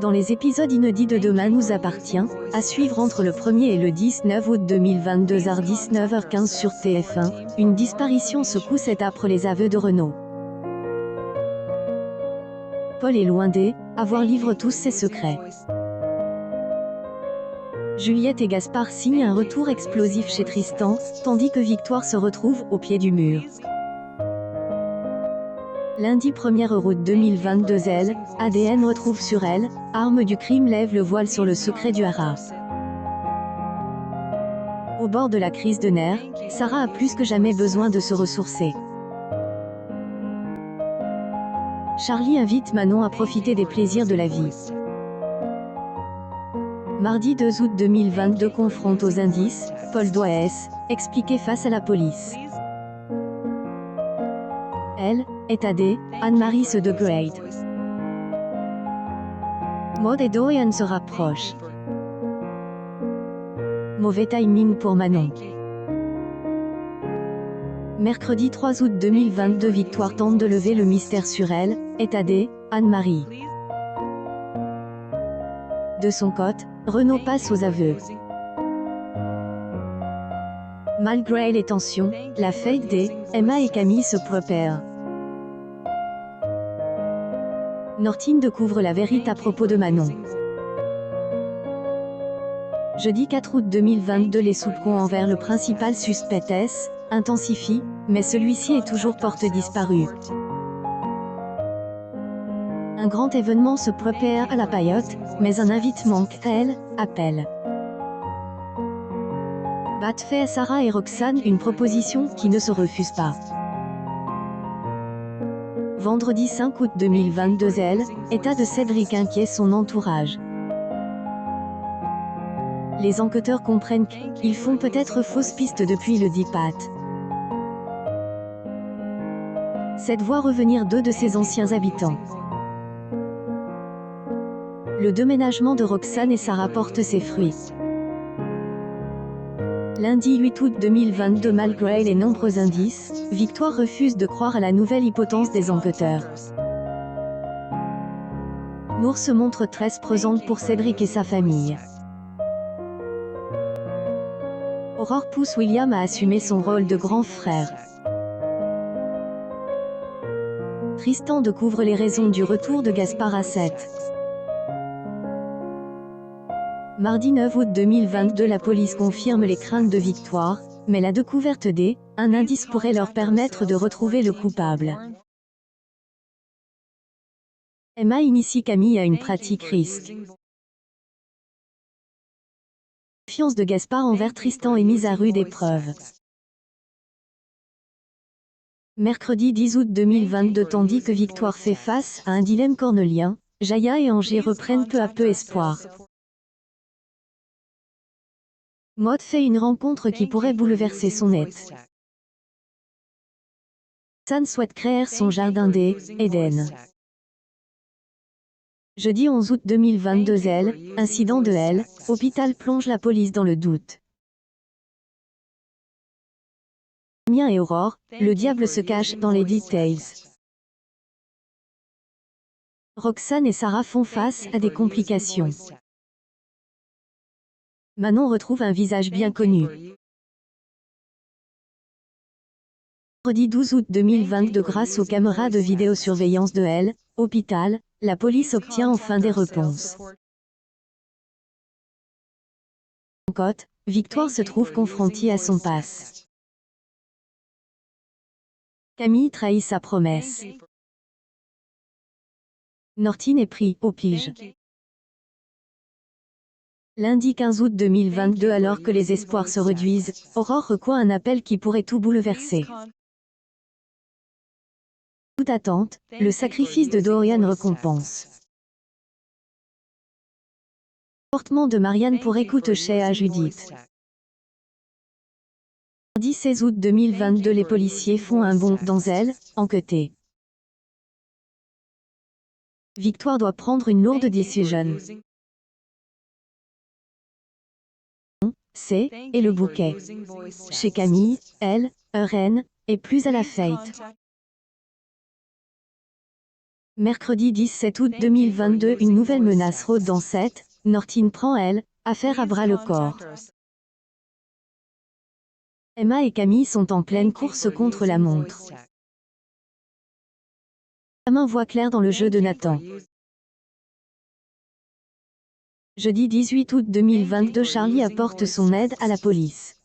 Dans les épisodes inédits de Demain nous appartient, à suivre entre le 1er et le 19 août 2022 à 19h15 sur TF1, une disparition secoue cet âpre les aveux de Renaud. Paul est loin avoir livre tous ses secrets. Juliette et Gaspard signent un retour explosif chez Tristan, tandis que Victoire se retrouve au pied du mur. Lundi 1er août 2022 ADN retrouve sur elle, arme du crime lève le voile sur le secret du Hara. Au bord de la crise de nerfs, Sarah a plus que jamais besoin de se ressourcer. Charlie invite Manon à profiter des plaisirs de la vie. Mardi 2 août 2022 confronte aux indices, Paul doit expliquer face à la police. Elle est AD, Anne-Marie se degrade. Maud et Dorian se rapprochent. Mauvais timing pour Manon. Mercredi 3 août 2022 Victoire tente de lever le mystère sur elle, est AD, Anne-Marie. De son côté, Renaud passe aux aveux. Malgré les tensions, la fête Emma et Camille se prépare. Nortine découvre la vérité à propos de Manon. Jeudi 4 août 2022 les soupçons envers le principal suspect intensifient, mais celui-ci est toujours porté disparu. Un grand événement se prépare à la paillote, mais un invite manque, appelle. Bat fait à Sarah et Roxane une proposition qui ne se refuse pas. Vendredi 5 août 2022 état de Cédric inquiet son entourage. Les enquêteurs comprennent qu'ils font peut-être fausse piste depuis le DIPAT. Cette voit revenir deux de ses anciens habitants. Le déménagement de Roxane et Sarah porte ses fruits. Lundi 8 août 2022 malgré les nombreux indices, Victoire refuse de croire à la nouvelle hypothèse des enquêteurs. Nour se montre très présente pour Cédric et sa famille. Aurore pousse William à assumer son rôle de grand frère. Tristan découvre les raisons du retour de Gaspard à 7. Mardi 9 août 2022 la police confirme les craintes de Victoire, mais la découverte un indice pourrait leur permettre de retrouver le coupable. Emma initie Camille à une pratique risque. La confiance de Gaspard envers Tristan est mise à rude épreuve. Mercredi 10 août 2022 tandis que Victoire fait face à un dilemme cornélien, Jaya et Angers reprennent peu à peu espoir. Maud fait une rencontre qui pourrait bouleverser son être. San souhaite créer son jardin d'Éden. Jeudi 11 août 2022 incident de hôpital plonge la police dans le doute. Damien et Aurore, le diable se cache dans les details. Roxane et Sarah font face à des complications. Manon retrouve un visage bien connu. Vendredi 12 août 2022 grâce aux caméras de vidéosurveillance de hôpital, la police obtient enfin des réponses. En côte, Victoire se trouve confrontée à son passe. Camille trahit sa promesse. Nortine est pris au pige. Lundi 15 août 2022 alors que les espoirs se réduisent, Aurore reçoit un appel qui pourrait tout bouleverser. Toute attente, le sacrifice de Dorian récompense. Portement de Marianne pour écoute chez à Judith. Mardi 16 août 2022 les policiers font un bond dans enquêter. Victoire doit prendre une lourde décision. Et le bouquet. Chez Camille, reine, est plus à la fête. Mercredi 17 août 2022, une nouvelle menace rôde dans 7. Nortine prend elle, affaire à bras le corps. Emma et Camille sont en pleine course contre la montre. Benjamin voit clair dans le jeu de Nathan. Jeudi 18 août 2022, Charlie apporte son aide à la police.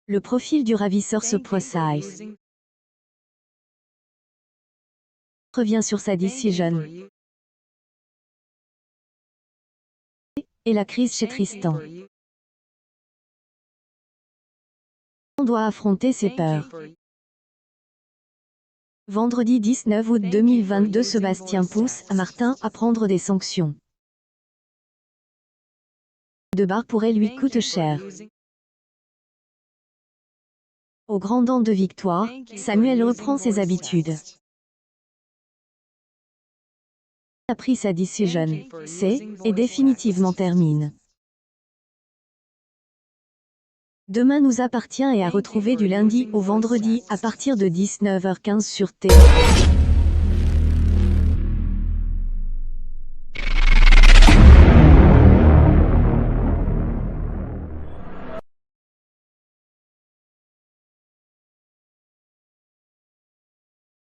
Le profil du ravisseur se précise. Revient sur sa décision. Et la crise chez Tristan. On doit affronter ses peurs. Vendredi 19 août 2022, Sébastien pousse à Martin à prendre des sanctions. De bar pourrait lui coûter cher. Au grand dent de victoire, Samuel reprend ses habitudes. A pris sa décision, et définitivement termine. Demain nous appartient et à retrouver du lundi au vendredi à partir de 19h15 sur TF1.